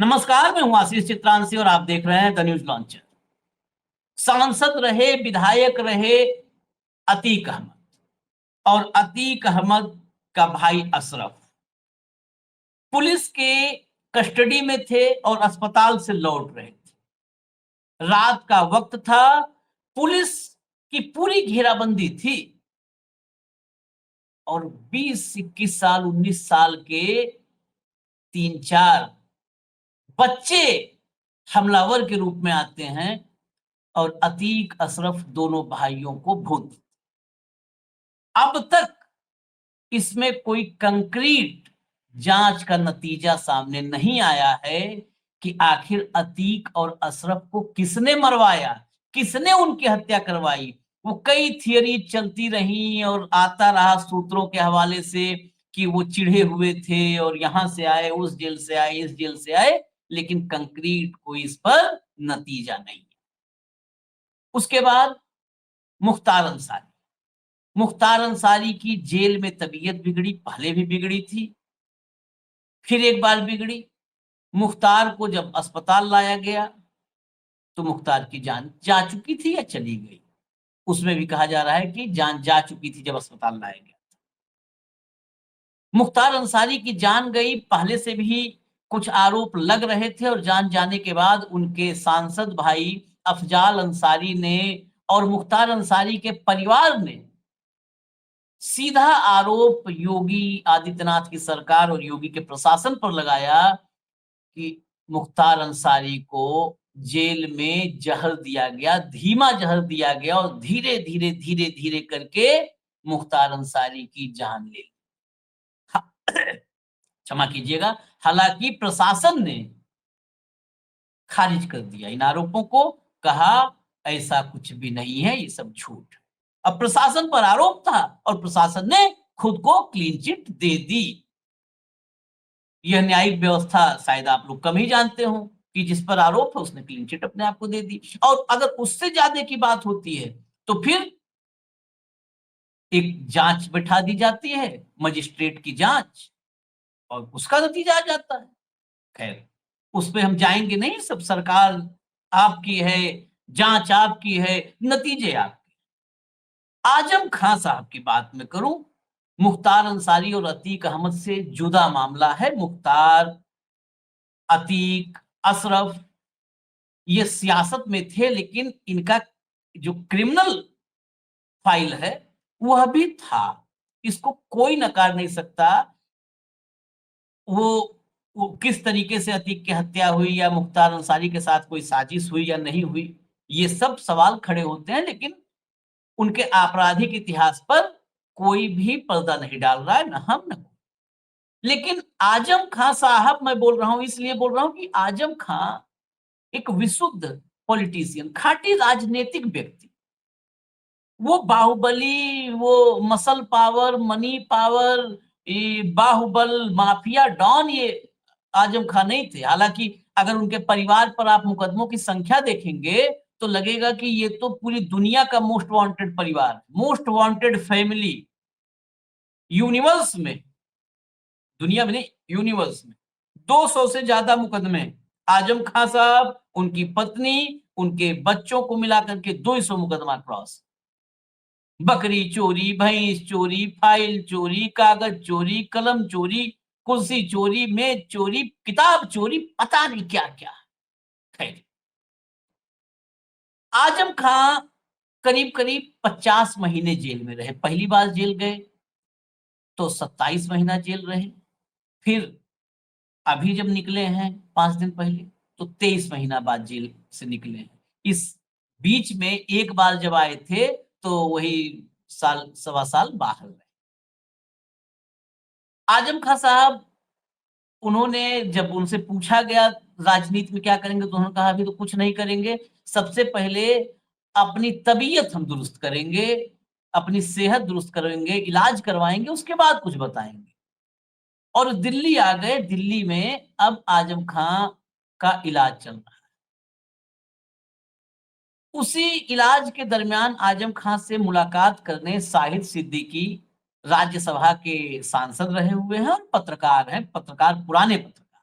नमस्कार, मैं हूं आशीष चित्रांशी और आप देख रहे हैं द न्यूज लॉन्चर। सांसद रहे, विधायक रहे अतीक अहमद, और अतीक अहमद का भाई अशरफ पुलिस के कस्टडी में थे और अस्पताल से लौट रहे थे। रात का वक्त था, पुलिस की पूरी घेराबंदी थी और 20, 21 साल, 19 साल के 3-4 बच्चे हमलावर के रूप में आते हैं और अतीक अशरफ दोनों भाइयों को भून। अब तक इसमें कोई कंक्रीट जांच का नतीजा सामने नहीं आया है कि आखिर अतीक और अशरफ को किसने मरवाया, किसने उनकी हत्या करवाई। वो कई थियरी चलती रही और आता रहा सूत्रों के हवाले से कि वो चिढ़े हुए थे और यहां से आए, उस जेल से आए, इस जेल से आए, लेकिन कंक्रीट कोई इस पर नतीजा नहीं। उसके बाद मुख्तार अंसारी मुख्तार अंसारी की जेल में तबीयत बिगड़ी, पहले भी बिगड़ी थी, फिर एक बार बिगड़ी। मुख्तार को जब अस्पताल लाया गया तो मुख्तार की जान जा चुकी थी या चली गई, उसमें भी कहा जा रहा है कि जान जा चुकी थी जब अस्पताल लाया गया। मुख्तार अंसारी की जान गई, पहले से भी कुछ आरोप लग रहे थे और जान जाने के बाद उनके सांसद भाई अफजाल अंसारी ने और मुख्तार अंसारी के परिवार ने सीधा आरोप योगी आदित्यनाथ की सरकार और योगी के प्रशासन पर लगाया कि मुख्तार अंसारी को जेल में जहर दिया गया, धीमा जहर दिया गया और धीरे धीरे धीरे धीरे करके मुख्तार अंसारी की जान ले ली। क्षमा कीजिएगा, हालांकि प्रशासन ने खारिज कर दिया इन आरोपों को, कहा ऐसा कुछ भी नहीं है, ये सब झूठ। अब प्रशासन पर आरोप था और प्रशासन ने खुद को क्लीन चिट दे दी। यह न्यायिक व्यवस्था शायद आप लोग कम ही जानते हो कि जिस पर आरोप है उसने क्लीन चिट अपने आप को दे दी। और अगर उससे ज्यादा की बात होती है तो फिर एक जांच बैठा दी जाती है, मजिस्ट्रेट की जांच, और उसका नतीजा आ जाता है। खैर, उस पर हम जाएंगे नहीं, सब सरकार आपकी है, जांच आपकी है, नतीजे आपके। आजम खान साहब की बात में करूं, मुख्तार अंसारी और अतीक अहमद से जुदा मामला है। मुख्तार, अतीक, अशरफ ये सियासत में थे, लेकिन इनका जो क्रिमिनल फाइल है वह भी था, इसको कोई नकार नहीं सकता। वो किस तरीके से अतीक की हत्या हुई या मुख्तार अंसारी के साथ कोई साजिश हुई या नहीं हुई, ये सब सवाल खड़े होते हैं, लेकिन उनके आपराधिक इतिहास पर कोई भी पर्दा नहीं डाल रहा है, न हम न। लेकिन आजम खान साहब, मैं बोल रहा हूं, इसलिए बोल रहा हूं कि आजम खान एक विशुद्ध पॉलिटिशियन, खांटी राजनीतिक व्यक्ति, वो बाहुबली, वो मसल पावर, मनी पावर, बाहुबल, माफिया डॉन, ये आजम खान नहीं थे। हालांकि अगर उनके परिवार पर आप मुकदमों की संख्या देखेंगे तो लगेगा कि ये तो पूरी दुनिया का मोस्ट वांटेड परिवार, मोस्ट वांटेड फैमिली यूनिवर्स में, दुनिया में नहीं यूनिवर्स में 200 से ज्यादा मुकदमे आजम खान साहब, उनकी पत्नी, उनके बच्चों को मिलाकर के 200 मुकदमा क्रॉस। बकरी चोरी, भैंस चोरी, फाइल चोरी, कागज चोरी, कलम चोरी, कुर्सी चोरी, मेज चोरी, किताब चोरी, पता नहीं क्या क्या। खैर, आजम खां करीब करीब 50 महीने जेल में रहे। पहली बार जेल गए तो 27 महीना जेल रहे, फिर अभी जब निकले हैं 5 दिन पहले तो 23 महीना बाद जेल से निकले हैं। इस बीच में एक बार जब आए थे तो वही साल, सवा साल बाहर रहे। आजम खान साहब, उन्होंने जब उनसे पूछा गया राजनीति में क्या करेंगे तो उन्होंने कहा अभी तो कुछ नहीं करेंगे, सबसे पहले अपनी तबीयत हम दुरुस्त करेंगे, अपनी सेहत दुरुस्त करेंगे, इलाज करवाएंगे, उसके बाद कुछ बताएंगे। और दिल्ली आ गए। दिल्ली में अब आजम खां का इलाज चल रहा है। उसी इलाज के दरमियान आजम खां से मुलाकात करने शाहिद सिद्दीकी, राज्यसभा के सांसद रहे हुए हैं और पत्रकार हैं, पत्रकार, पुराने पत्रकार,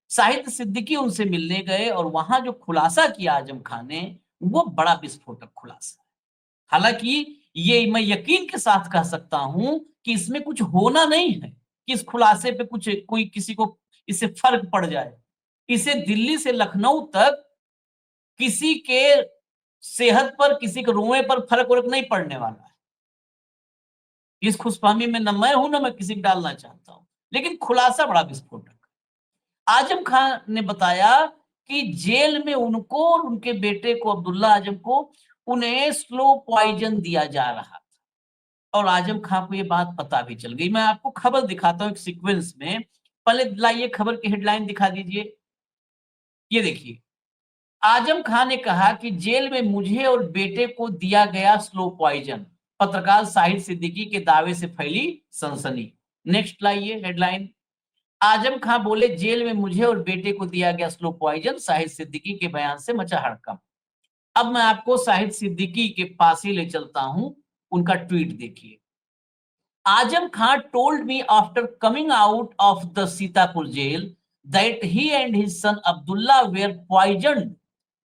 शाहिद सिद्दीकी उनसे मिलने गए और वहां जो खुलासा किया आजम खान ने, वो बड़ा विस्फोटक खुलासा। हालांकि ये मैं यकीन के साथ कह सकता हूं कि इसमें कुछ होना नहीं है कि इस खुलासे पे कुछ कोई किसी को इससे फर्क पड़ जाए। इसे दिल्ली से लखनऊ तक किसी के सेहत पर, किसी के रोए पर फर्क वर्क नहीं पड़ने वाला है। इस खुशफहमी में न मैं हूं, न मैं किसी को डालना चाहता हूं, लेकिन खुलासा बड़ा विस्फोटक। आजम खान ने बताया कि जेल में उनको और उनके बेटे को, अब्दुल्ला आजम को, उन्हें स्लो पॉइजन दिया जा रहा था और आजम खान को ये बात पता भी चल गई। मैं आपको खबर दिखाता हूं एक सीक्वेंस में। पहले लाइए खबर की हेडलाइन दिखा दीजिए। ये देखिए, आजम खान ने कहा कि जेल में मुझे और बेटे को दिया गया स्लो पॉइजन। पत्रकार शाहिद सिद्दीकी के दावे से फैली सनसनी। नेक्स्ट लाइए हेडलाइन। आजम खान बोले जेल में मुझे और बेटे को दिया गया स्लो पॉइजन, शाहिद सिद्दीकी के बयान से मचा हड़कंप। अब मैं आपको शाहिद सिद्दीकी के पास ही ले चलता हूं। उनका ट्वीट देखिए। Azam Khan told me after coming out of the Sitapur jail that he and his son Abdullah were poisoned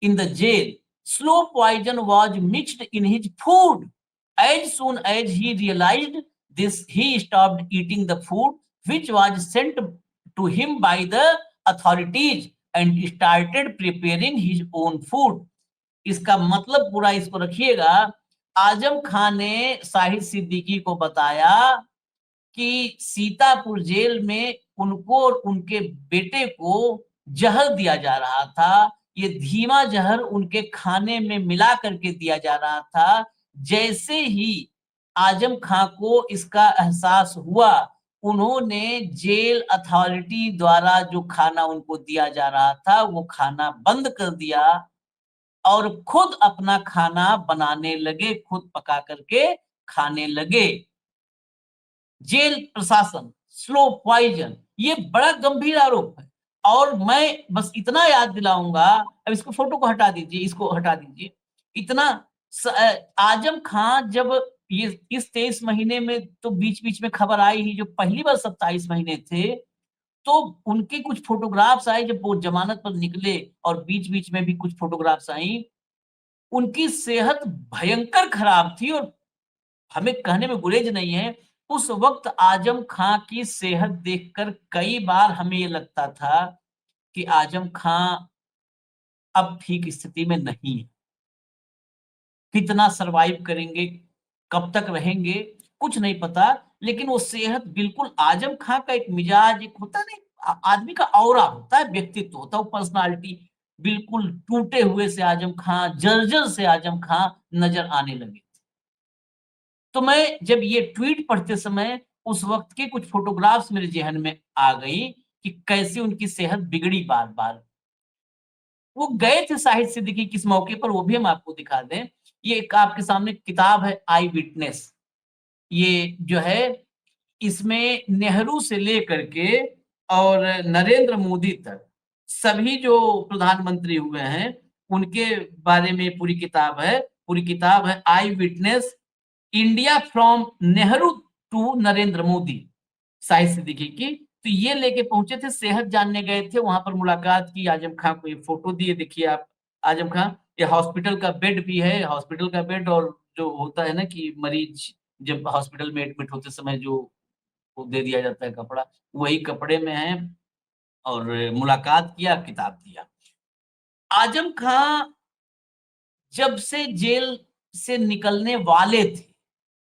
in the jail. Slow poison was mixed in his food. As soon as he realized this, he stopped eating the food which was sent to him by the authorities and started preparing his own food. इसका मतलब पूरा इसको रखिएगा। आजम खान ने शाहिद सिद्दीकी को बताया कि Sitapur jail में उनको और उनके बेटे को जहर दिया जा रहा था। ये धीमा जहर उनके खाने में मिला करके दिया जा रहा था। जैसे ही आजम खां को इसका एहसास हुआ, उन्होंने जेल अथॉरिटी द्वारा जो खाना उनको दिया जा रहा था, वो खाना बंद कर दिया और खुद अपना खाना बनाने लगे, खुद पका करके खाने लगे। जेल प्रशासन स्लो पॉइजन, ये बड़ा गंभीर आरोप है। और मैं बस इतना याद दिलाऊंगा, अब इसको फोटो को हटा दीजिए, इसको हटा दीजिए। इतना आजम खान जब ये इस 23 महीने में तो बीच बीच में खबर आई ही, जो पहली बार 27 महीने थे तो उनके कुछ फोटोग्राफ्स आए जब वो जमानत पर निकले, और बीच बीच में भी कुछ फोटोग्राफ्स आई। उनकी सेहत भयंकर खराब थी और हमें कहने में गुरेज नहीं है। उस वक्त आजम खां की सेहत देखकर कई बार हमें ये लगता था कि आजम खां अब ठीक स्थिति में नहीं है। कितना सरवाइव करेंगे, कब तक रहेंगे, कुछ नहीं पता। लेकिन वो सेहत बिल्कुल, आजम खां का एक मिजाज, एक होता नहीं आदमी का ऑरा होता है, व्यक्तित्व होता है, पर्सनालिटी, बिल्कुल टूटे हुए से आजम खां, जर्जर से आजम खां नजर आने लगे। तो मैं जब ये ट्वीट पढ़ते समय उस वक्त के कुछ फोटोग्राफ्स मेरे ज़हन में आ गई कि कैसे उनकी सेहत बिगड़ी बार-बार। वो गए थे शाहिद सिद्दीकी किस मौके पर, वो भी हम आपको दिखा दें। ये एक आपके सामने किताब है आई विटनेस। ये जो है, इसमें नेहरू से लेकर के और नरेंद्र मोदी तक सभी जो प्रधानमंत्री हुए हैं, उनके बारे में पूरी किताब है। पूरी किताब है eye witness India from Nehru to Narendra Modi, Shahid Siddiqui की। तो ये लेके पहुंचे थे, सेहत जानने गए थे, वहां पर मुलाकात की, आजम खां को ये फोटो दिए, देखिए आप आजम खां। ये हॉस्पिटल का बेड भी है, हॉस्पिटल का बेड, और जो होता है ना कि मरीज जब हॉस्पिटल में एडमिट होते समय जो वो दे दिया जाता है कपड़ा, वही कपड़े में है। और मुलाकात किया, किताब दिया। आजम खां जब से जेल से निकलने वाले थे,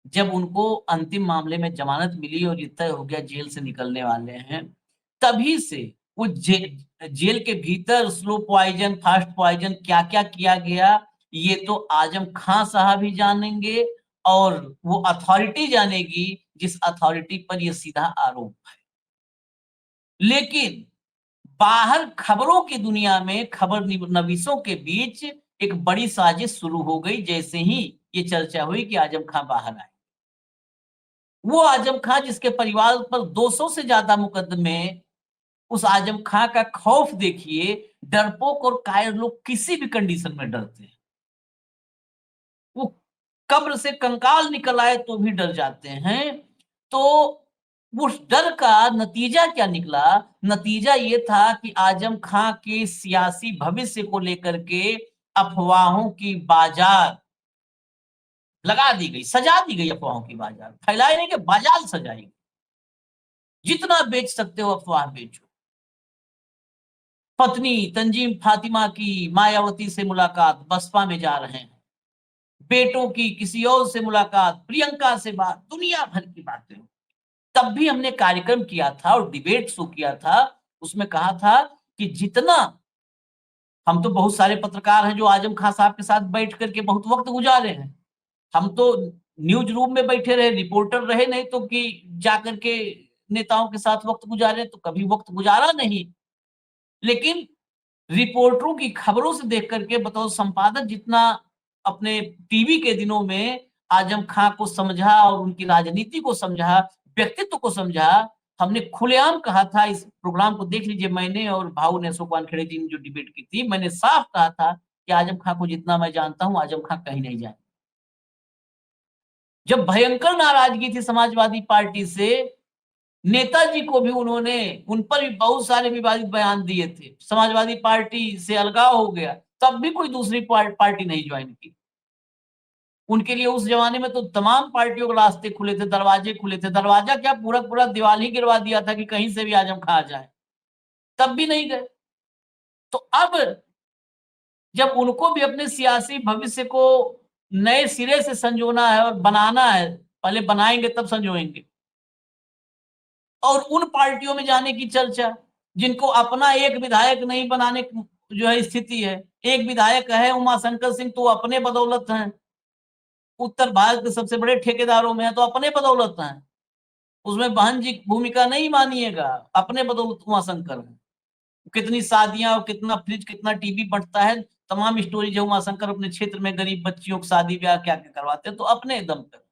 जब उनको अंतिम मामले में जमानत मिली और ये तय हो गया जेल से निकलने वाले हैं, तभी से वो जेल के भीतर स्लो पॉइजन, फास्ट पॉइजन क्या-क्या किया गया, ये तो आजम खां साहब ही जानेंगे और वो अथॉरिटी जानेगी जिस अथॉरिटी पर ये सीधा आरोप है। लेकिन बाहर खबरों की दुनिया में, खबर नवीसों के बीच एक बड़ी साजिश शुरू हो गई जैसे ही ये चर्चा हुई कि आजम खां बाहर आए। वो आजम खां जिसके परिवार पर 200 से ज्यादा मुकदमे, उस आजम खां का खौफ देखिए। डरपोक और कायर लोग किसी भी कंडीशन में डरते हैं। वो कब्र से कंकाल निकल आए तो भी डर जाते हैं। तो उस डर का नतीजा क्या निकला? नतीजा ये था कि आजम खां के सियासी भविष्य को लेकर के अफवाहों की बाजार लगा दी गई, सजा दी गई। अफवाहों की बाजार फैलाए नहीं कि बाजार सजाई। जितना बेच सकते हो अफवाह बेचो। पत्नी तंजीम फातिमा की मायावती से मुलाकात, बसपा में जा रहे हैं। बेटों की किसी और से मुलाकात, प्रियंका से बात, दुनिया भर की बातें। तब भी हमने कार्यक्रम किया था और डिबेट शो किया था। उसमें कहा था कि जितना हम तो बहुत सारे पत्रकार हैं जो आजम खां साहब के साथ बैठ करके बहुत वक्त गुजारे हैं। हम तो न्यूज रूम में बैठे रहे, रिपोर्टर रहे नहीं तो कि जाकर के नेताओं के साथ वक्त गुजारे, तो कभी वक्त गुजारा नहीं। लेकिन रिपोर्टरों की खबरों से देख करके बतौर संपादक जितना अपने टीवी के दिनों में आजम खां को समझा और उनकी राजनीति को समझा, व्यक्तित्व को समझा, हमने खुलेआम कहा था। इस प्रोग्राम को देख लीजिए, मैंने और भाऊ ने, अशोक वानखेड़े जी ने जो डिबेट की थी, मैंने साफ कहा था कि आजम खां को जितना मैं जानता हूं, आजम खां कहीं नहीं जाए। जब भयंकर नाराजगी थी समाजवादी पार्टी से, नेताजी को भी उन्होंने, उन पर भी बहुत सारे विवादित बयान दिए थे, समाजवादी पार्टी से अलगाव हो गया, तब भी कोई दूसरी पार्टी नहीं ज्वाइन की। उनके लिए उस जमाने में तो तमाम पार्टियों के रास्ते खुले थे, दरवाजे खुले थे। दरवाजा क्या, पूरा पूरा दीवार ही गिरवा दिया था कि कहीं से भी आजम खां आ जाए, तब भी नहीं गए। तो अब जब उनको भी अपने सियासी भविष्य को नए सिरे से संजोना है और बनाना है, पहले बनाएंगे तब संजोएंगे। और उन पार्टियों में जाने की चर्चा जिनको अपना एक विधायक नहीं बनाने की जो है स्थिति है। एक विधायक है उमाशंकर सिंह, तो अपने बदौलत हैं, उत्तर भारत के सबसे बड़े ठेकेदारों में है, तो अपने बदौलत हैं। उसमें बहन जी भूमिका नहीं मानिएगा, अपने बदौलत उमाशंकर है। कितनी शादियां और कितना फ्रिज, कितना टीवी बंटता है, तमाम स्टोरी जो उमाशंकर अपने क्षेत्र में गरीब बच्चियों की शादी ब्याह क्या क्या करवाते हैं, तो अपने दम पर।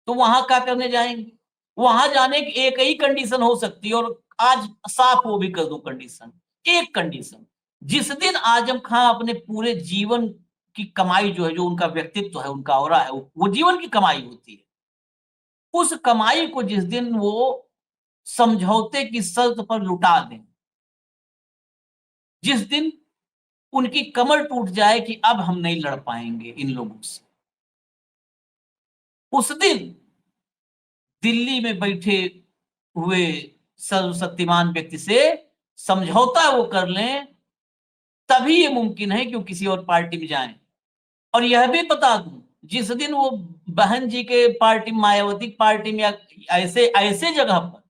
तो वहां क्या करने जाएंगे? वहां जाने की एक ही कंडीशन हो सकती है, और आज साफ वो भी कर दूं कंडीशन। एक कंडीशन, जिस दिन आजम खां अपने पूरे जीवन की कमाई जो है, जो उनका व्यक्तित्व है, उनका ऑरा है, वो जीवन की कमाई होती है। उस कमाई को जिस दिन वो समझौते की शर्त पर लुटा दें, जिस दिन उनकी कमर टूट जाए कि अब हम नहीं लड़ पाएंगे इन लोगों से, उस दिन दिल्ली में बैठे हुए सर्वशक्तिमान व्यक्ति से समझौता वो कर लें, तभी ये मुमकिन है कि वो किसी और पार्टी में जाएं। और यह भी बता दूं, जिस दिन वो बहन जी के पार्टी, मायावती पार्टी में, या ऐसे ऐसे जगह पर,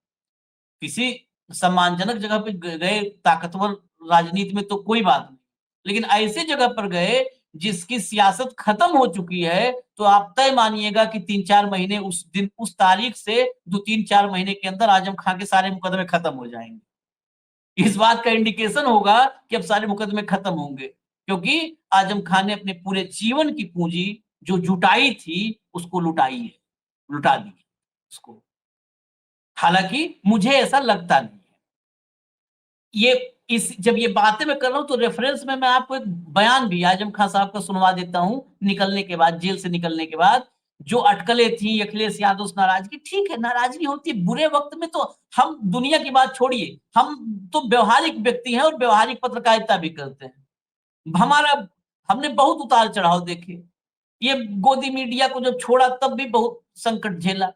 किसी सम्मानजनक जगह पे गए, ताकतवर राजनीति में तो कोई बात नहीं, लेकिन ऐसे जगह पर गए जिसकी सियासत खत्म हो चुकी है, तो आप तय मानिएगा कि 3-4 महीने, उस दिन, उस तारीख से 2-3-4 महीने के अंदर आजम खां के सारे मुकदमे खत्म हो जाएंगे। इस बात का इंडिकेशन होगा कि अब सारे मुकदमे खत्म होंगे, क्योंकि आजम खान ने अपने पूरे जीवन की पूंजी जो जुटाई थी, उसको लुटाई है, लुटा दी है उसको। हालांकि मुझे ऐसा लगता नहीं है। ये इस जब ये बातें मैं कर रहा हूं, तो रेफरेंस में मैं आपको एक बयान भी आजम खान साहब का सुनवा देता हूं, निकलने के बाद, जेल से निकलने के बाद। जो अटकलें थी अखिलेश यादव से नाराजगी, ठीक है, नाराजगी होती है बुरे वक्त में। तो हम दुनिया की बात छोड़िए, हम तो व्यवहारिक व्यक्ति हैं और व्यवहारिक पत्रकारिता भी करते हैं। हमारा हमने बहुत उतार चढ़ाव देखे। ये गोदी मीडिया को जब छोड़ा, तब भी बहुत संकट झेला।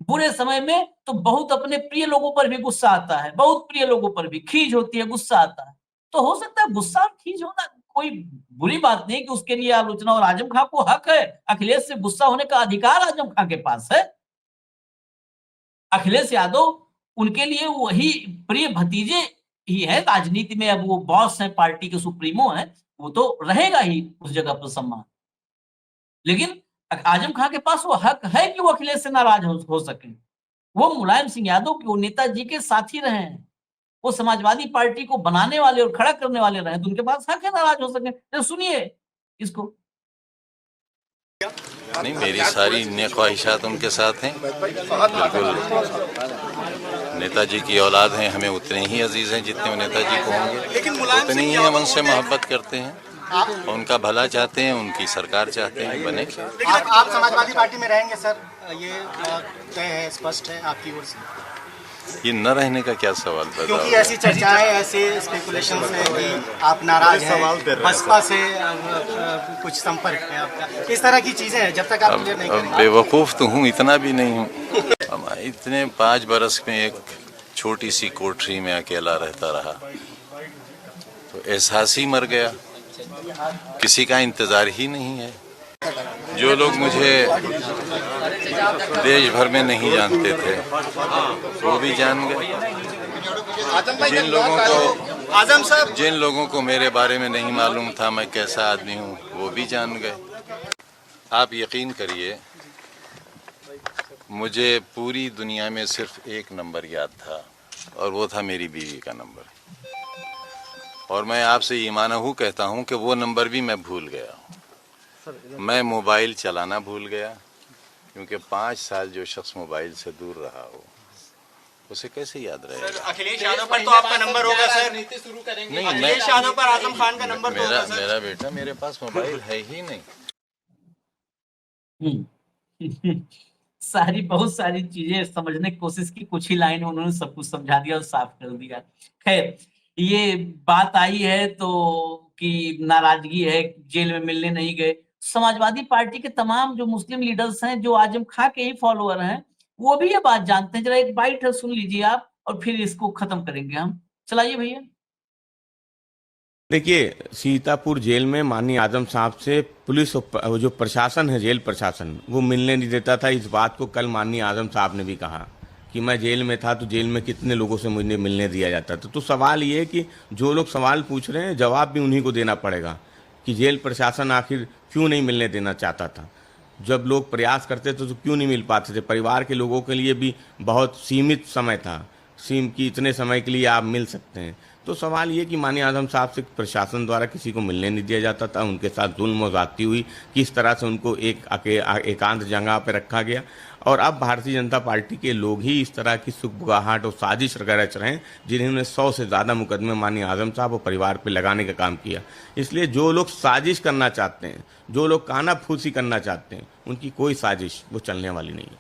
बुरे समय में तो बहुत अपने प्रिय लोगों पर भी गुस्सा आता है, बहुत प्रिय लोगों पर भी खीज होती है, गुस्सा आता है। तो हो सकता है गुस्सा और खीज होना कोई बुरी बात नहीं, कि उसके लिए आलोचना, और आजम खां को हक है, अखिलेश से गुस्सा होने का अधिकार आजम खां के पास है। अखिलेश यादव उनके लिए वही प्रिय भतीजे ही है राजनीति में। अब वो बॉस है, पार्टी के सुप्रीमो है, वो तो रहेगा ही उस जगह पर सम्मान। लेकिन आजम खां के पास वो हक है कि वो अखिलेश से नाराज हो सके। वो मुलायम सिंह यादव के, वो नेताजी के साथी रहे हैं, वो समाजवादी पार्टी को बनाने वाले और खड़ा करने वाले रहे, तो उनके पास हक है नाराज हो सके। तो सुनिए इसको। नहीं, मेरी सारी नेक ख्वाहिशात उनके साथ हैं, बिल्कुल। नेताजी की औलाद हैं, हमें उतने ही अजीज हैं जितने वो नेताजी को होंगे, उतने ही हम उनसे मोहब्बत करते हैं, उनका भला चाहते हैं, उनकी सरकार चाहते हैं बने। आप समाजवादी पार्टी में रहेंगे सर? ये तय है, स्पष्ट है आपकी ओर से? ये न रहने का क्या सवाल पैदा क्योंकि होगा? ऐसी चर्चाएं, ऐसे स्पेकुलेशंस हैं कि आप नाराज हैं, बसपा से कुछ संपर्क है आपका, इस तरह की चीजें हैं, जब तक आप क्लियर नहीं अब करेंगे। बेवकूफ़ तो हूँ, इतना भी नहीं हूँ। इतने 5 बरस में एक छोटी सी कोठरी में अकेला रहता रहा, तो एहसास ही मर गया, किसी का इंतज़ार ही नहीं है। जो लोग मुझे देश भर में नहीं जानते थे वो भी जान गए। जिन लोगों को मेरे बारे में नहीं मालूम था मैं कैसा आदमी हूँ वो भी जान गए। आप यकीन करिए, मुझे पूरी दुनिया में सिर्फ एक नंबर याद था और वो था मेरी बीवी का नंबर। और मैं आपसे ईमानहू कहता हूँ कि वो नंबर भी मैं भूल गया। मैं मोबाइल चलाना भूल गया, क्योंकि 5 साल जो शख्स मोबाइल से दूर रहा हो उसे कैसे याद रहेगा? सर, अखिलेश यादव पर तो आपका नंबर होगा सर। नहीं, अखिलेश यादव पर आजम खान का नंबर तो होगा सर। मेरा बेटा, मेरे पास मोबाइल है ही नहीं। बहुत सारी चीजें समझने की कोशिश की, कुछ ही लाइन में उन्होंने सब कुछ समझा दिया और साफ कर दिया। खैर, ये बात आई है तो कि नाराजगी है, जेल में मिलने नहीं गए। समाजवादी पार्टी के तमाम जो मुस्लिम लीडर्स हैं, जो आजम खां के ही फॉलोअर हैं, वो भी ये बात जानते हैं। जरा एक बाइट है, सुन लीजिए आप, और फिर इसको खत्म करेंगे हम। चलाइए भैया। देखिए, सीतापुर जेल में माननीय आजम साहब से पुलिस और जो प्रशासन है, जेल प्रशासन, वो मिलने नहीं देता था। इस बात को कल माननीय आजम साहब ने भी कहा कि मैं जेल में था तो जेल में कितने लोगों से मुझे मिलने दिया जाता था। तो सवाल ये है कि जो लोग सवाल पूछ रहे हैं जवाब भी उन्हीं को देना पड़ेगा कि जेल प्रशासन आखिर क्यों नहीं मिलने देना चाहता था। जब लोग प्रयास करते थे तो क्यों नहीं मिल पाते थे। परिवार के लोगों के लिए भी बहुत सीमित समय था, कि इतने समय के लिए आप मिल सकते हैं। तो सवाल ये कि माननीय आजम साहब से प्रशासन द्वारा किसी को मिलने नहीं दिया जाता था, उनके साथ जुल्म और ज़्यादती हुई, किस तरह से उनको एकांत जगह पर रखा गया। और अब भारतीय जनता पार्टी के लोग ही इस तरह की सुगबुगाहट और साजिश रच रहे हैं, जिन्होंने 100 से ज़्यादा मुकदमे माननीय आजम साहब और परिवार पर लगाने का काम किया। इसलिए जो लोग साजिश करना चाहते हैं, जो लोग कानाफूसी करना चाहते हैं, उनकी कोई साजिश वो चलने वाली नहीं है।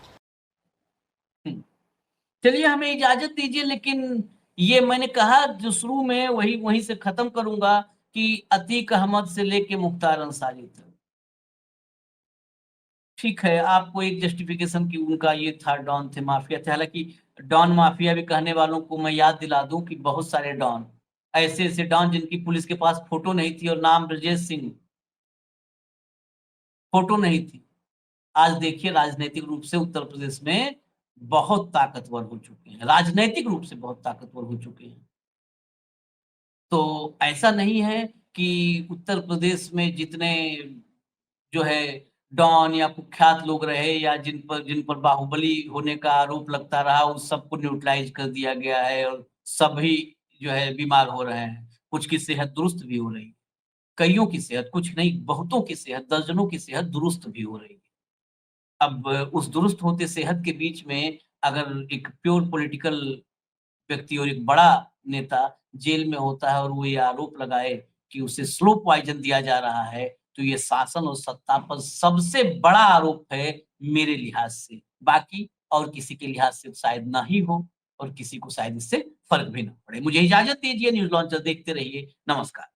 चलिए, हमें इजाजत दीजिए, लेकिन ये मैंने कहा जो शुरू में, वहीं से खत्म करूंगा कि अतीक अहमद से लेके मुख्तार अंसारी तक। ठीक है, आपको एक जस्टिफिकेशन की उनका ये था, डॉन थे, माफिया थे। हालांकि डॉन माफिया भी कहने वालों को मैं याद दिला दूं कि बहुत सारे डॉन, ऐसे ऐसे डॉन जिनकी पुलिस के पास फोटो नहीं थी और नाम ब्रजेश सिंह, फोटो नहीं थी, आज देखिए राजनीतिक रूप से उत्तर प्रदेश में बहुत ताकतवर हो चुके हैं, राजनीतिक रूप से बहुत ताकतवर हो चुके हैं। तो ऐसा नहीं है कि उत्तर प्रदेश में जितने जो है डॉन या कुख्यात लोग रहे, या जिन पर बाहुबली होने का आरोप लगता रहा, उस सबको न्यूट्रलाइज कर दिया गया है और सभी जो है बीमार हो रहे हैं। कुछ की सेहत दुरुस्त भी हो रही है, कईयों की सेहत, कुछ नहीं बहुतों की सेहत, दर्जनों की सेहत दुरुस्त भी हो रही है। अब उस दुरुस्त होते सेहत के बीच में अगर एक प्योर पॉलिटिकल व्यक्ति और एक बड़ा नेता जेल में होता है और वो ये आरोप लगाए कि उसे स्लो पॉइजन दिया जा रहा है, तो ये शासन और सत्ता पर सबसे बड़ा आरोप है मेरे लिहाज से। बाकी और किसी के लिहाज से शायद ना ही हो, और किसी को शायद इससे फर्क भी ना पड़े। मुझे इजाजत दीजिए, न्यूज़ लॉन्चर देखते रहिए। नमस्कार।